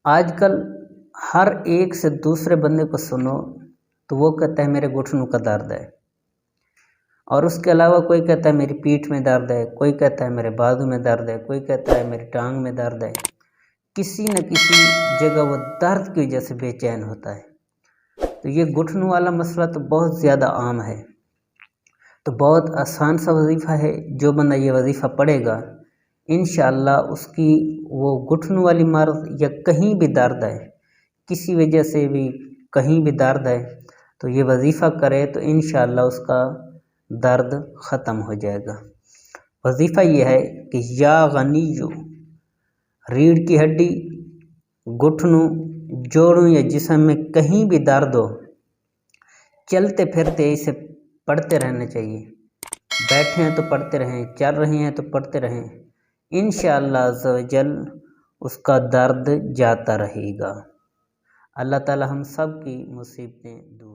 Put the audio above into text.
آج کل ہر ایک سے دوسرے بندے کو سنو تو وہ کہتا ہے میرے گھٹنوں کا درد ہے، اور اس کے علاوہ کوئی کہتا ہے میری پیٹھ میں درد ہے، کوئی کہتا ہے میرے بازو میں درد ہے، کوئی کہتا ہے میری ٹانگ میں درد ہے۔ کسی نہ کسی جگہ وہ درد کی وجہ سے بے چین ہوتا ہے۔ تو یہ گھٹنوں والا مسئلہ تو بہت زیادہ عام ہے، تو بہت آسان سا وظیفہ ہے۔ جو بندہ یہ وظیفہ پڑھے گا انشاءاللہ اس کی وہ گھٹنوں والی مرض یا کہیں بھی درد ہے، کسی وجہ سے بھی کہیں بھی درد ہے، تو یہ وظیفہ کرے تو انشاءاللہ اس کا درد ختم ہو جائے گا۔ وظیفہ یہ ہے کہ یا غنیو، ریڑھ کی ہڈی، گھٹنوں، جوڑوں یا جسم میں کہیں بھی درد ہو، چلتے پھرتے اسے پڑھتے رہنا چاہیے۔ بیٹھے ہیں تو پڑھتے رہیں، چل رہے ہیں تو پڑھتے رہیں، انشاءاللہ عز و جل اس کا درد جاتا رہے گا۔ اللہ تعالی ہم سب کی مصیبتیں دور